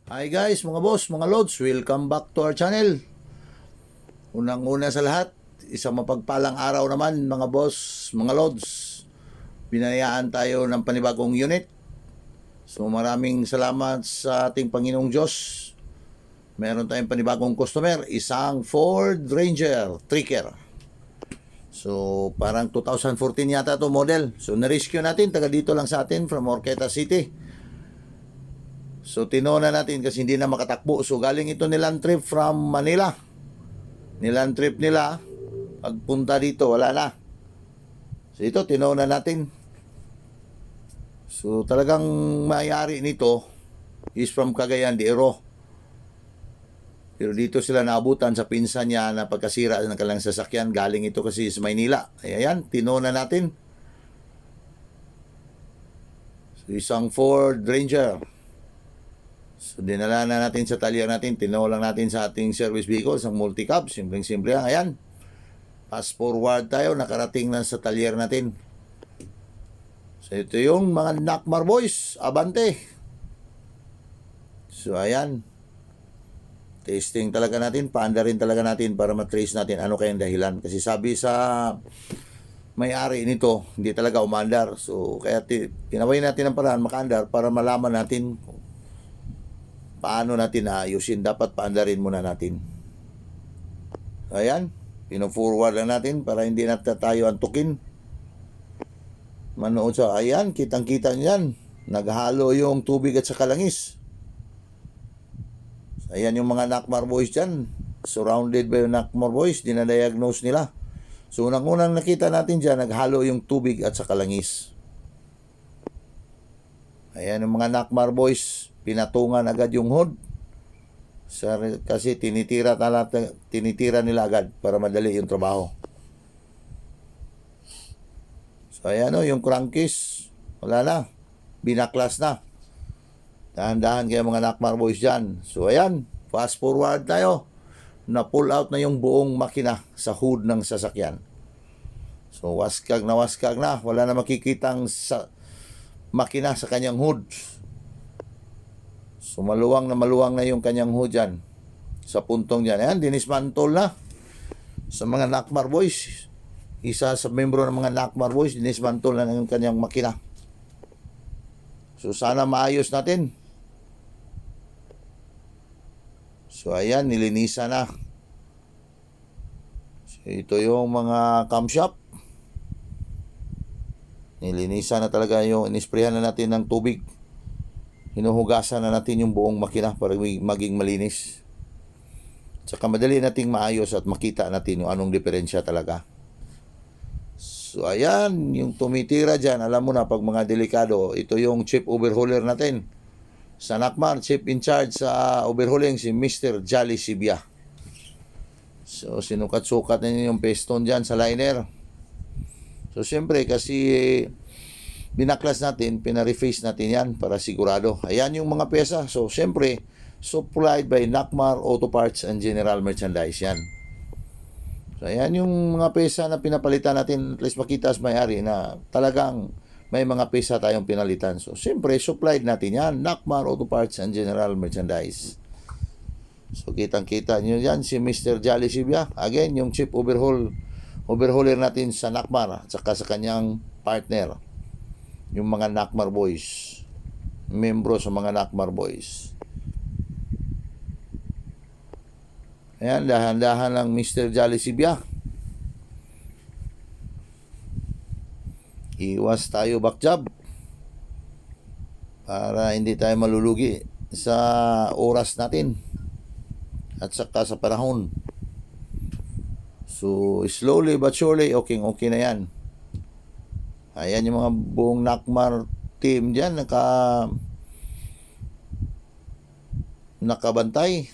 Hi guys, mga boss, mga lods, welcome back to our channel. Unang-una sa lahat, isang mapagpalang araw naman mga boss, mga lods. Binayaan tayo ng panibagong unit. So maraming salamat sa ating Panginoong Diyos. Meron tayong panibagong customer, isang Ford Ranger Trekker. So parang 2014 yata to model. So na-rescue natin, taga dito lang sa atin from Orqueta City. So tinona natin kasi hindi na makatakbo. So galing ito nilang trip from Manila. Nilang trip nila, pagpunta dito wala na. So ito tinona natin. So talagang mayari nito is from Cagayan de Oro. Pero dito sila naabutan sa pinsan niya na pagkasira ng kanilang sasakyan. Galing ito kasi sa Maynila. Ayan, tinona natin. So isang Ford Ranger. So dinala na natin sa talyer natin, tinolang natin sa ating service vehicle, isang multi-cab, simpleng-simple lang. Ayan, fast forward tayo, nakarating na sa talyer natin. So ito yung mga Nakmar boys, abante. So ayan, testing talaga natin, paanda rin talaga natin para matrace natin ano kayang dahilan. Kasi sabi sa may-ari nito, hindi talaga umandar. So kaya tinaway natin ang paraan makaandar para malaman natin paano natin naayusin. Dapat paandarin muna natin. Ayan, pino-forward lang natin para hindi natin tayo antukin. Manood sa, ayan, kitang-kita niyan. Naghalo yung tubig at saka langis. Ayan yung mga Nakmar boys dyan. Surrounded by yung Nakmar boys, dinadiagnose nila. So unang-unang nakita natin dyan, naghalo yung tubig at saka langis. Ayan yung mga Nakmar boys, pinatungan agad yung hood. Kasi tinitira nila agad para madali yung trabaho. So ayan o, yung crankcase, wala na. Binaklas na. Dahan-dahan kayo mga Nakmar boys dyan. So ayan, fast forward tayo. Na-pull out na yung buong makina sa hood ng sasakyan. So waskag na. Wala na makikitang makina sa kanyang hood. So maluwang na yung kanyang hood dyan. Sa puntong dyan. Ayan, dinismantle na. Sa mga Nakmar boys. Isa sa membro ng mga Nakmar boys, dinismantle na yung kanyang makina. So sana maayos natin. So ayan, nilinisa na. So ito yung mga camshaft. Nilinisan na talaga yung inisprehan na natin ng tubig. Hinuhugasan na natin yung buong makina para maging malinis. Tsaka madali nating maayos at makita natin yung anong diferensya talaga. So ayan, yung tumitira dyan, alam mo na pag mga delikado, ito yung chief overhauler natin. Sa Nakmar, chief in charge sa overhauling si Mr. Jolly Sibia. So sinukat-sukat na yung piston dyan sa liner. So siyempre kasi binaklas natin, pina-reface natin yan para sigurado. Ayan yung mga pyesa. So siyempre, supplied by Nakmar Auto Parts and General Merchandise yan. So ayan yung mga pyesa na pinapalitan natin. At least makita sa may-ari na talagang may mga pyesa tayong pinalitan. So siyempre, supplied natin yan. Nakmar Auto Parts and General Merchandise. So kitang-kita nyo yan si Mr. Jolly Sibia. Again, yung chief overhauler natin sa Nakmar at saka sa kanyang partner, yung mga Nakmar boys, membro sa mga Nakmar boys. Ayan, dahan-dahan lang Mr. Jolly Sibia. Iwas tayo backjob para hindi tayo malulugi sa oras natin at saka sa panahon. So slowly but surely, okay na yan. Ayan yung mga buong Nakmar team dyan, nakabantay.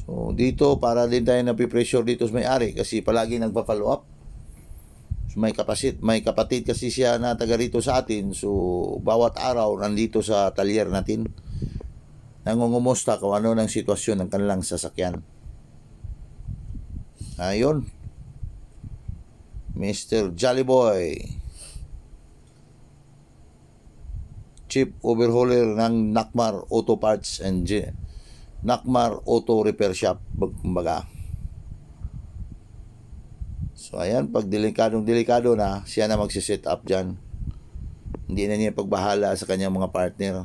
So dito, para din tayo napipressure dito sa may-ari kasi palagi nagpa-follow up. So, may kapatid kasi siya na taga rito sa atin. So bawat araw nandito sa talyer natin, nangungumusta kung ano ng sitwasyon ng kanilang sasakyan. Ayun, Mr. Jolly Boy. Chief Overhauler ng Nakmar Auto Parts and Nakmar Auto Repair Shop, kumbaga. So ayan, pag delikado na, siya na magsiset up dyan. Hindi na niya pagbahala sa kanyang mga partner.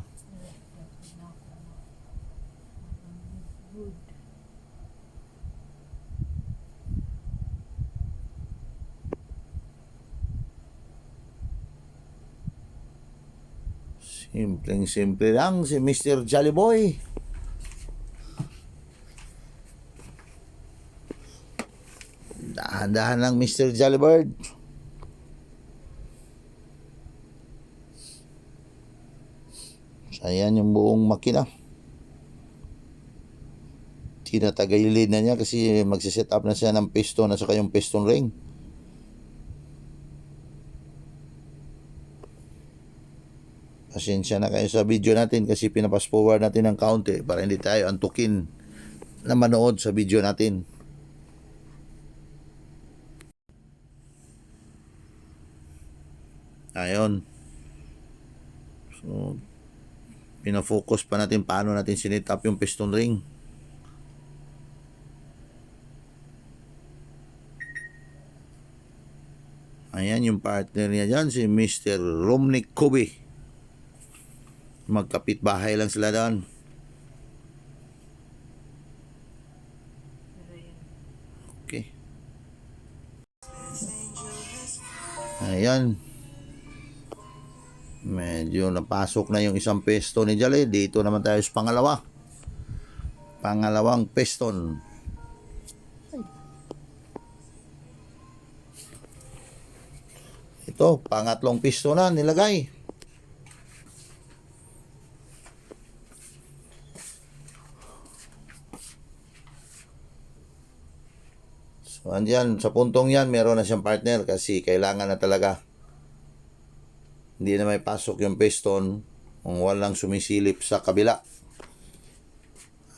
Simpleng-simple lang si Mr. Jollyboy. Dahan-dahan lang Mr. Jollybird. Ayan yung buong makina. Tinatagilid na niya kasi magsiset up na siya ng piston at saka yung piston ring. Pasensya na kayo sa video natin kasi pinapas forward natin ng kaunti para hindi tayo antukin na manood sa video natin. Ayun. So, pinafocus pa natin paano natin sinit up yung piston ring. Ayan yung partner niya dyan, si Mr. Romnick Kobe. Magkapit bahay lang sila doon. Okay. Ayan. Medyo napasok na yung isang piston ni Jolly. Dito naman tayo sa pangalawa. Pangalawang piston. Ito, pangatlong piston na nilagay. So, andyan, sa puntong yan, meron na siyang partner kasi kailangan na talaga. Hindi na may pasok yung piston kung walang sumisilip sa kabila.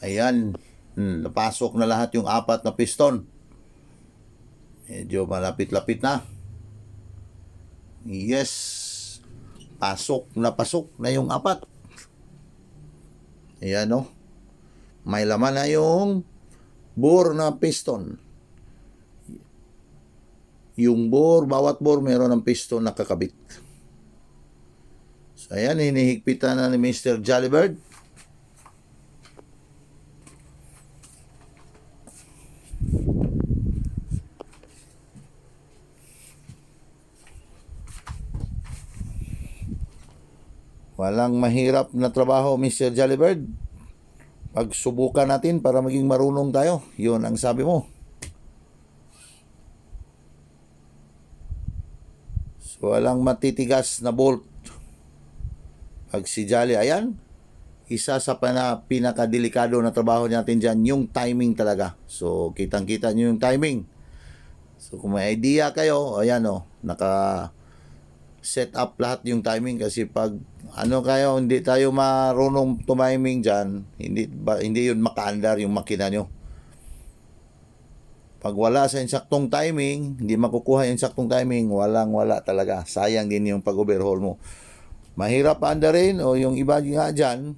Ayan, napasok na lahat yung apat na piston. Medyo malapit-lapit na. Yes, pasok na yung apat. Ayan o. May laman na yung bore na piston. Yung bore, bawat bore meron ng piston na kakabit. So ayan, hinihigpitan na ni Mr. Jollybird. Walang mahirap na trabaho, Mr. Jollybird. Pagsubukan natin para maging marunong tayo. Yun ang sabi mo. So, walang matitigas na bolt. Pag si Jolly, ayan, isa sa pinakadelikado na trabaho natin dyan, yung timing talaga. So, kitang-kita nyo yung timing. So, kung may idea kayo, ayan o, naka-set up lahat yung timing kasi pag kayo, hindi tayo marunong tumiming dyan, hindi yun makaandar yung makina nyo. Pag wala sa insaktong timing, hindi makukuha yung insaktong timing, wala talaga. Sayang din yung pag-overhaul mo. Mahirap andarin o yung iba nga dyan,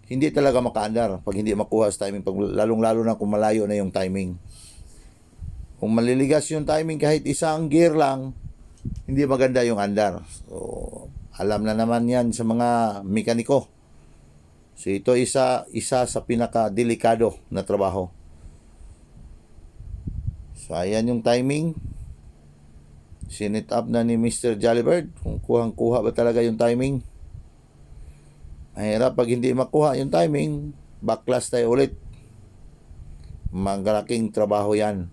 hindi talaga makaandar pag hindi makuha sa timing. Lalong-lalo na kung malayo na yung timing. Kung maliligas yung timing kahit isang gear lang, hindi maganda yung andar. So, alam na naman yan sa mga mekaniko. So, ito isa sa pinaka-delikado na trabaho. So, ayan yung timing. Sinit up na ni Mr. Jollybird. Kung kuhang-kuha ba talaga yung timing. Mahirap pag hindi makuha yung timing, backlash tayo ulit. Magalaking trabaho yan.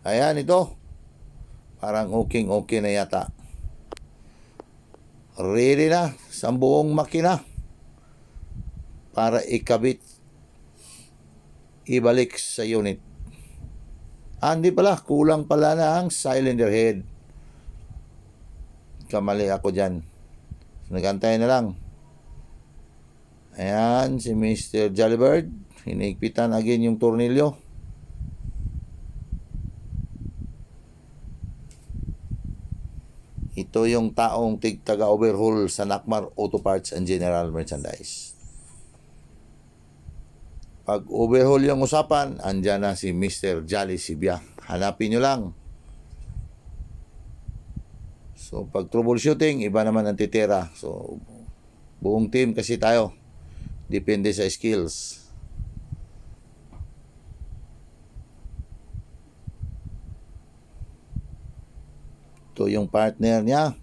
Ayan ito. Parang okay na yata. Ready na sa buong makina para ikabit, ibalik sa unit. Hindi pala, kulang pala na ang cylinder head. Kamali ako dyan. Nagantay na lang. Ayan, si Mr. Jollybird. Hinigpitan again yung tornilyo. Ito Ito yung taong taga-overhaul sa Nakmar Auto Parts and General Merchandise. Pag overhaul yung usapan, andyan na si Mr. Jolly Sibia. Hanapin nyo lang. So, pag troubleshooting, iba naman ang titira. So, buong team kasi tayo. Depende sa skills. Ito yung partner niya,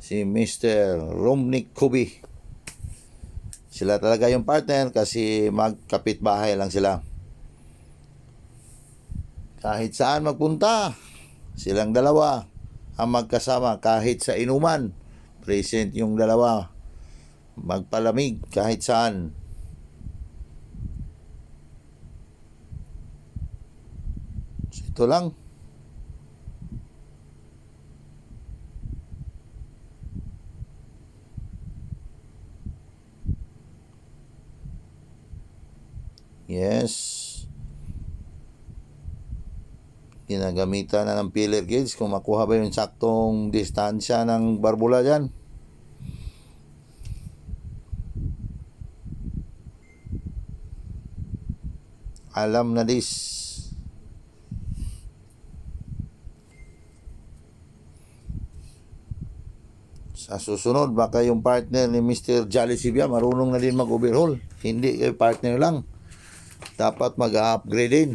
si Mr. Romnick Kubi. Sila talaga yung partner kasi magkapitbahay lang sila. Kahit saan magpunta, silang dalawa ang magkasama. Kahit sa inuman, present yung dalawa. Magpalamig kahit saan. So, ito lang. Yes. Ginagamitan na ng filler gauge kung makuha ba yung saktong distansya ng barbula dyan. Alam na this. Sa susunod, baka yung partner ni Mr. Jolly Sibia marunong na din mag-overhaul. Hindi kayo partner lang. Dapat mag-upgrade din.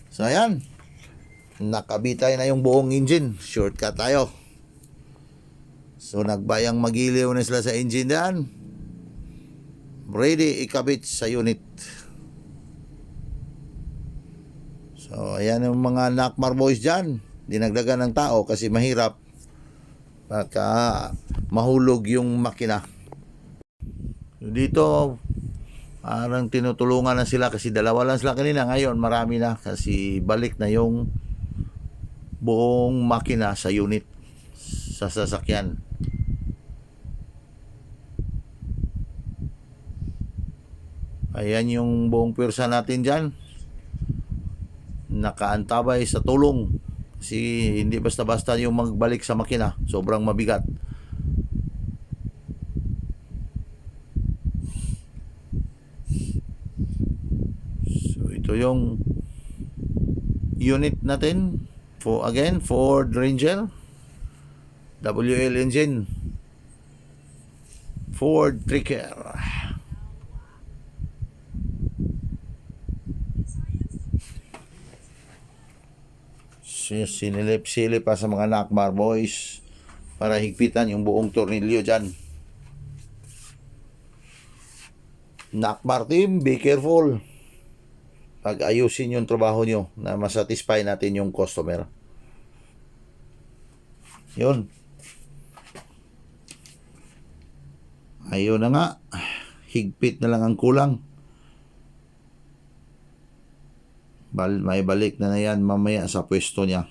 So, ayan. Nakabitay na yung buong engine. Shortcut tayo. So, nagbayang magiliw na sila sa engine dyan. Ready ikabit sa unit. So, ayan yung mga Nakmar boys dyan. Dinagdagan ng tao kasi mahirap. Baka mahulog yung makina. So, dito, parang tinutulungan na sila kasi dalawa lang sila kanina. Ngayon, marami na kasi balik na yung buong makina sa unit, sa sasakyan. Ayan yung buong pwersa natin dyan. Nakaantabay sa tulong. Kasi hindi basta-basta yung magbalik sa makina. Sobrang mabigat. So, ito yung unit natin. Again, Ford Ranger. WL engine. Ford Tracker. Sinilip-silip pa sa mga Nakmar boys para higpitan yung buong tornilyo dyan. Nakmar team, be careful. Pag-ayusin yung trabaho nyo na masatisfy natin yung customer. Yun. Ayun na nga. Higpit na lang ang kulang. May balik na yan mamaya sa pwesto niya.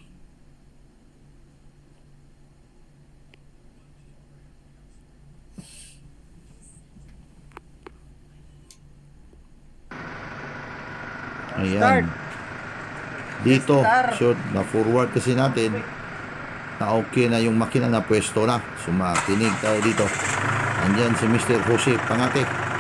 Ayan. Dito, short na forward kasi natin na okay na yung makina na pwesto na. Sumatinig tayo dito. Andyan si Mr. Jose Pangate.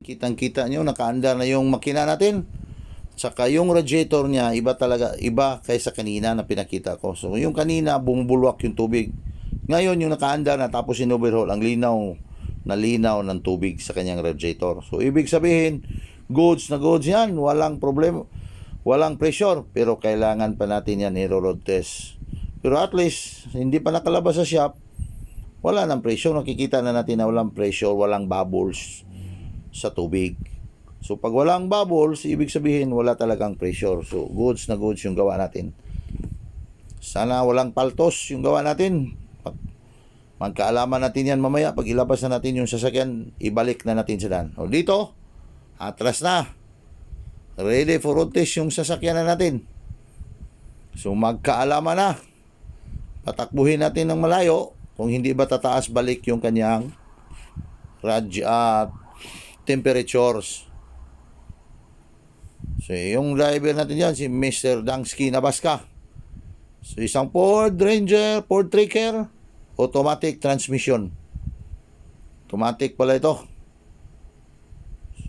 Kitang-kita nyo, nakaandar na yung makina natin. Saka yung radiator niya, iba talaga, iba kaysa kanina na pinakita ko. So, yung kanina, bumubulwak yung tubig. Ngayon, yung nakaandar na tapos in-overhaul, ang linaw ng tubig sa kanyang radiator. So, ibig sabihin, goods na goods yan. Walang problema, walang pressure. Pero kailangan pa natin yan i-road test. Pero at least, hindi pa nakalabas sa shop, wala nang pressure. Nakikita na natin na walang pressure, walang bubbles sa tubig. So pag walang bubbles, ibig sabihin wala talagang pressure. So goods na goods yung gawa natin. Sana walang paltos yung gawa natin. Magkaalaman natin yan mamaya. Pag ilabas na natin yung sasakyan, ibalik na natin sa daan. O dito, atras na. Ready for road test yung sasakyan na natin. So magkaalaman na. Patakbuhin natin ng malayo. Kung hindi ba tataas balik yung kanyang temperatures. So yung driver natin dyan, si Mr. Dangsky Nabaska. So isang Ford Ranger, Ford Tracker, automatic transmission. Automatic pala ito.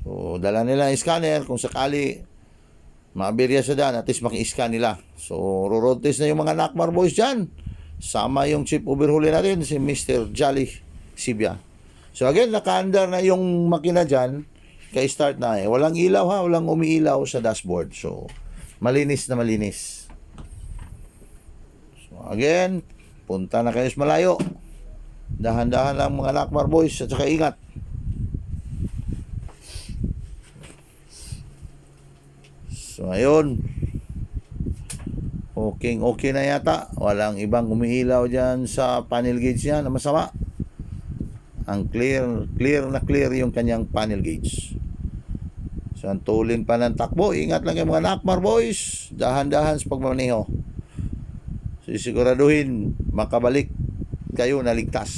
So dala nila ang scanner kung sakali maabirya sa daan, at least maki-scan nila. So road test na yung mga Nakmar boys dyan. Sama yung chief overhauler natin, si Mr. Jolly Sibia. So again, naka-under na yung makina dyan. Ka-start na eh. Walang ilaw ha, walang umiilaw sa dashboard. So malinis na malinis. So again, punta na kayo sa malayo. Dahan-dahan lang mga Nakmar boys, at saka ingat. So ayun, okay na yata. Walang ibang umiilaw dyan sa panel gauge niya na masama. Ang clear yung kanyang panel gauge. So ang tulin pa ng takbo. Ingat lang kayo mga Nakmar boys. Dahan-dahan sa pagmamaneho. So siguraduhin makabalik kayo na ligtas.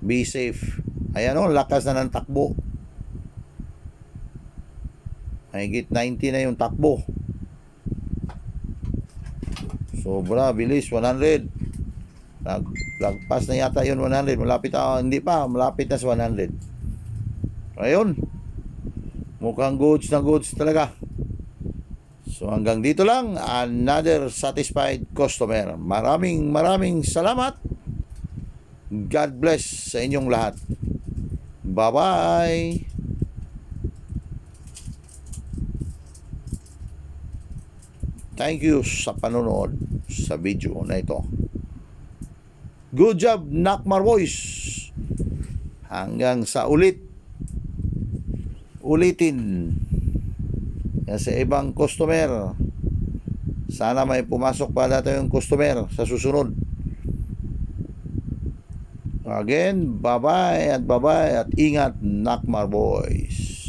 Be safe. Ayan o, lakas na ng takbo. Mahigit 90 na yung takbo. Sobra, bilis, 100. Lagpas na yata yun, 100. Malapit hindi pa, malapit na sa 100. Ayun. Mukhang goods na goods talaga. So hanggang dito lang, another satisfied customer. Maraming salamat. God bless sa inyong lahat. Bye-bye. Thank you sa panonood sa video na ito. Good job, Nakmar boys. Hanggang sa ulitin. Yan sa ibang customer. Sana may pumasok pa dito yung customer sa susunod. Again, bye-bye at ingat, Nakmar boys.